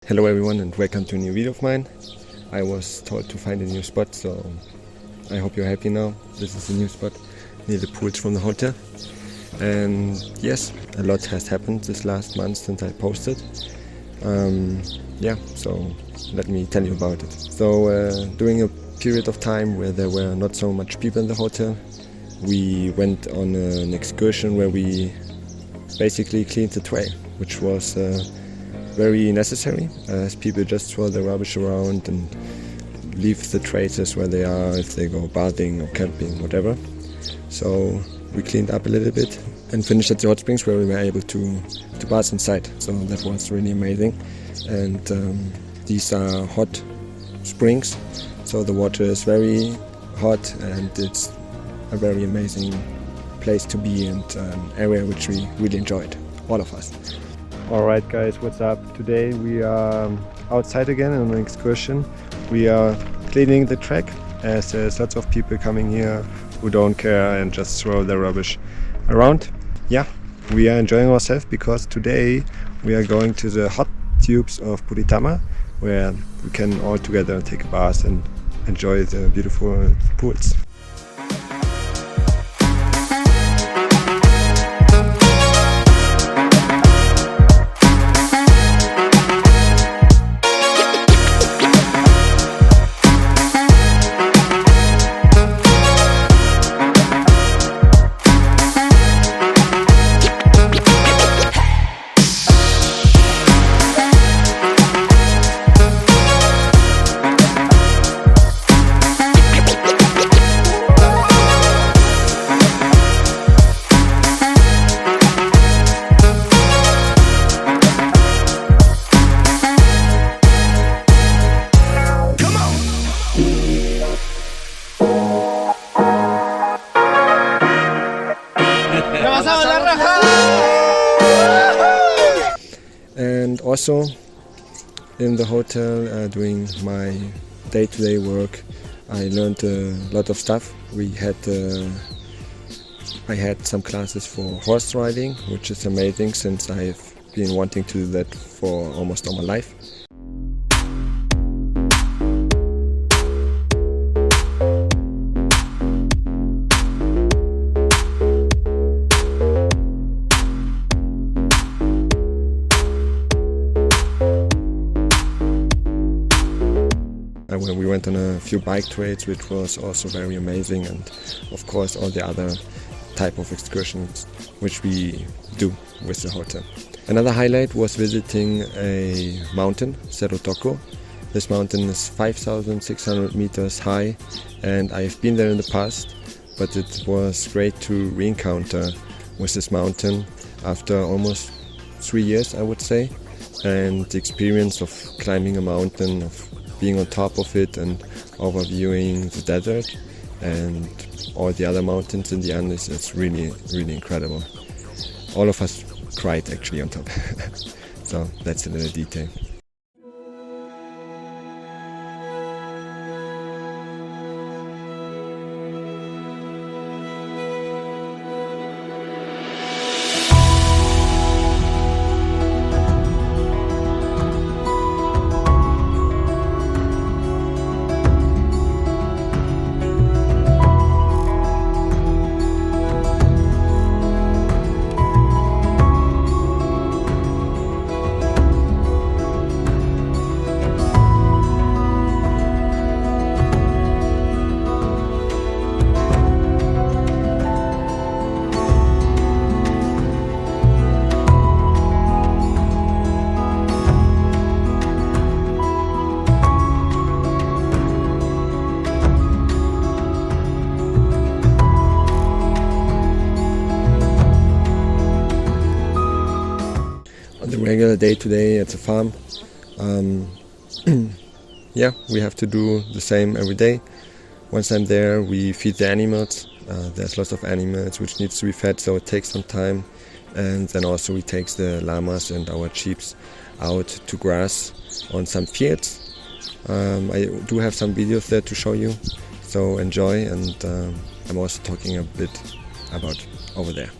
Hello everyone and welcome to a new video of mine. I was told to find a new spot, so I hope you're happy now. This is a new spot near the pools from the hotel. And yes, a lot has happened this last month since I posted. So let me tell you about it. So during a period of time where there were not so much people in the hotel, we went on an excursion where we basically cleaned the trail, which was very necessary, as people just throw their rubbish around and leave the traces where they are if they go bathing or camping, whatever. So we cleaned up a little bit and finished at the hot springs where we were able to bath inside. So that was really amazing. And these are hot springs, so the water is very hot and it's a very amazing place to be and an area which we really enjoyed, all of us. Alright guys, what's up? Today we are outside again on an excursion. We are cleaning the track as there's lots of people coming here who don't care and just throw their rubbish around. Yeah, we are enjoying ourselves because today we are going to the hot tubes of Atacama, where we can all together take a bath and enjoy the beautiful pools. And also in the hotel, doing my day-to-day work, I learned a lot of stuff. I had some classes for horse riding, which is amazing since I've been wanting to do that for almost all my life. We went on a few bike trails, which was also very amazing, and of course all the other type of excursions which we do with the hotel. Another highlight was visiting a mountain, Cerro Toco. This mountain is 5,600 meters high, and I've been there in the past, but it was great to re-encounter with this mountain after almost 3 years, I would say, and the experience of climbing a mountain, of being on top of it and overviewing the desert and all the other mountains in the Andes. It's really, really incredible. All of us cried actually on top. So that's a little detail. The regular day-to-day at the farm, we have to do the same every day. Once I'm there, we feed the animals. There's lots of animals which needs to be fed, so it takes some time. And then also we take the llamas and our sheep out to grass on some fields. I do have some videos there to show you, so enjoy, and I'm also talking a bit about over there.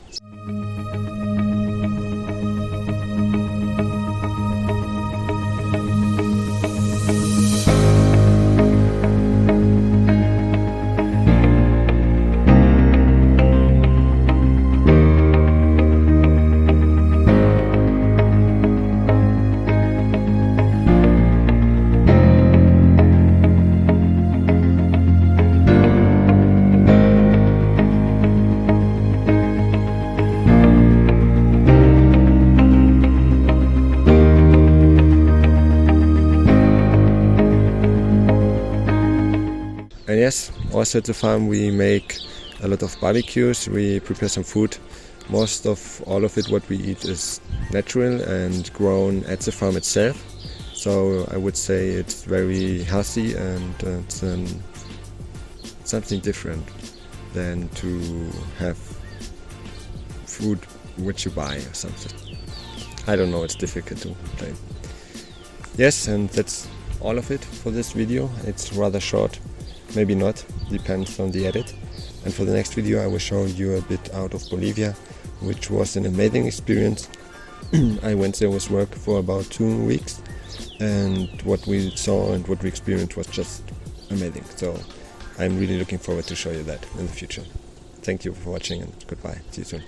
yes, also at the farm we make a lot of barbecues, we prepare some food. Most of all of it what we eat is natural and grown at the farm itself. So I would say it's very healthy and it's something different than to have food which you buy or something. I don't know, it's difficult to explain. Yes, and that's all of it for this video. It's rather short, maybe not, depends on the edit. And for the next video I will show you a bit out of Bolivia, which was an amazing experience. I went there with work for about 2 weeks, and what we saw and what we experienced was just amazing. So I'm really looking forward to show you that in the future. Thank you for watching and goodbye. See you soon.